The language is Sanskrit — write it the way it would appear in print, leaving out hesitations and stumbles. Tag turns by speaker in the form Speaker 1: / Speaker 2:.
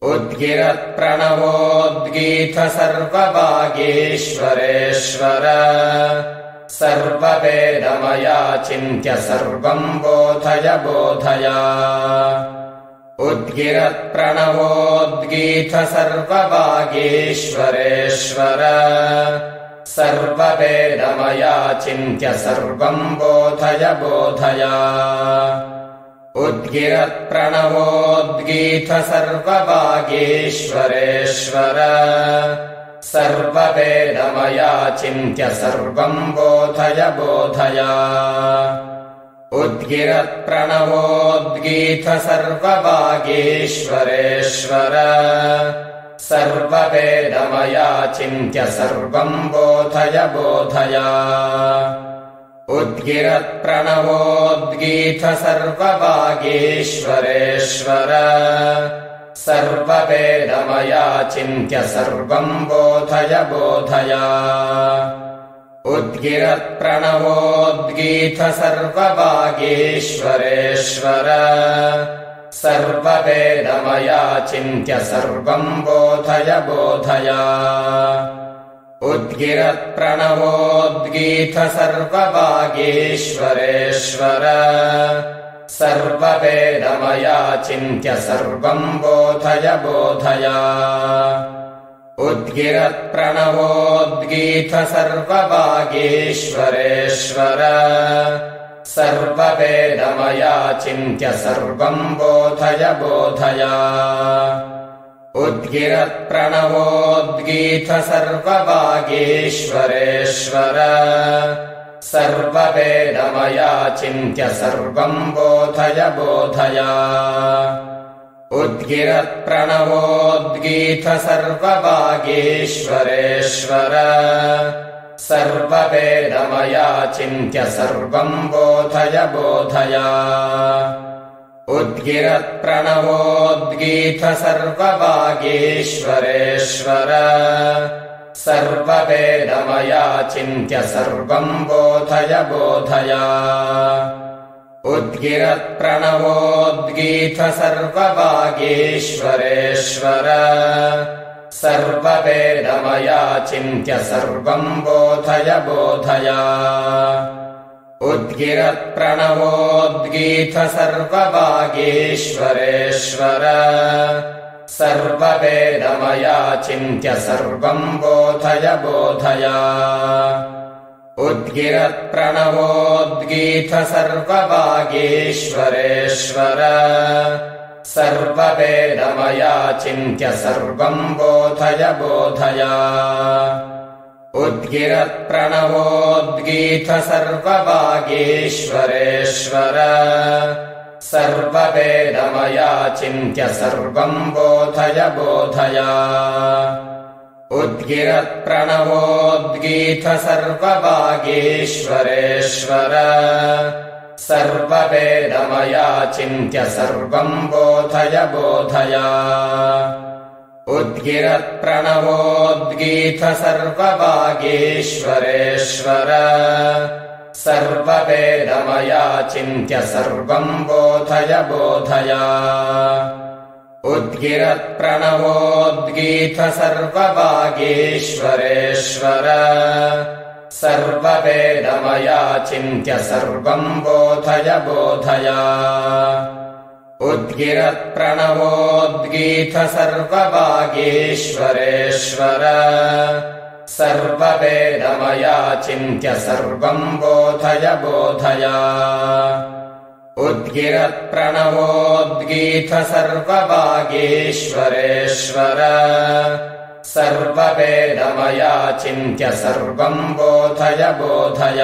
Speaker 1: उद्गिरत्प्रणवोद्गीत सर्ववागीश्वरेश्वर सर्ववेदमयाचिन्त्य सर्वं बोधय बोधय उद्गिरत्प्रणवोद्गीत सर्ववागीश्वरेश्वर सर्ववेदमयाचिन्त्य सर्वं बोधय बोधय उद्गिरत्प्रणवोद्गीत सर्ववागीश्वरेश्वर सर्ववेदमयाचिन्त्य सर्वं बोधय बोधय उद्गिरत्प्रणवोद्गीत सर्ववागीश्वरेश्वर सर्ववेदमयाचिन्त्य सर्वं बोधय बोधय उद्गिरत्प्रणवोद्गीत सर्ववागीश्वरेश्वर सर्ववेदमयाचिन्त्य सर्वं बोधय बोधय उद्गिरत्प्रणवोद्गीत सर्ववागीश्वरेश्वर सर्ववेदमयाचिन्त्य सर्वं बोधय बोधय उद्गिरत्प्रणवोद्गीत सर्ववागीश्वरेश्वर सर्ववेदमयाचिन्त्य सर्वं बोधय बोधय उद्गिरत्प्रणवोद्गीत सर्ववागीश्वरेश्वर सर्ववेदमयाचिन्त्य सर्वं बोधय बोधय उद्गिरत्प्रणवोद्गीत सर्ववागीश्वरेश्वर सर्ववेदमयाचिन्त्य सर्वं बोधय बोधय उद्गिरत्प्रणवोद्गीत सर्ववागीश्वरेश्वर सर्ववेदमयाचिन्त्य सर्वं बोधय बोधय उद्गिरत्प्रणवोद्गीत सर्ववागीश्वरेश्वर सर्ववेदमयाचिन्त्य सर्वं बोधय बोधय उद्गिरत्प्रणवोद्गीत सर्ववागीश्वरेश्वर सर्ववेदमयाचिन्त्य सर्वं बोधय बोधय उद्गिरत्प्रणवोद्गीत सर्ववागीश्वरेश्वर सर्ववेदमयाचिन्त्य सर्वं बोधय बोधय उद्गिरत्प्रणवोद्गीत सर्ववागीश्वरेश्वर सर्ववेदमयाचिन्त्य सर्वं बोधय बोधय उद्गिरत्प्रणवोद्गीत सर्ववागीश्वरेश्वर सर्ववेदमयाचिन्त्य सर्वं बोधय बोधय उद्गिरत्प्रणवोद्गीत सर्ववागीश्वरेश्वर सर्ववेदमयाचिन्त्य सर्वं बोधय बोधय उद्गिरत्प्रणवोद्गीत सर्ववागीश्वरेश्वर सर्ववेदमयाचिन्त्य सर्वं बोधय बोधय उद्गिरत्प्रणवोद्गीत सर्ववागीश्वरेश्वर सर्ववेदमयाचिन्त्य सर्वं बोधय बोधय उद्गिरत्प्रणवोद्गीत सर्ववागीश्वरेश्वर सर्ववेदमयाचिन्त्य सर्वं बोधय बोधय उद्गिरत्प्रणवोद्गीत सर्ववागीश्वरेश्वर सर्ववेदमयाचिन्त्य सर्वं बोधय बोधय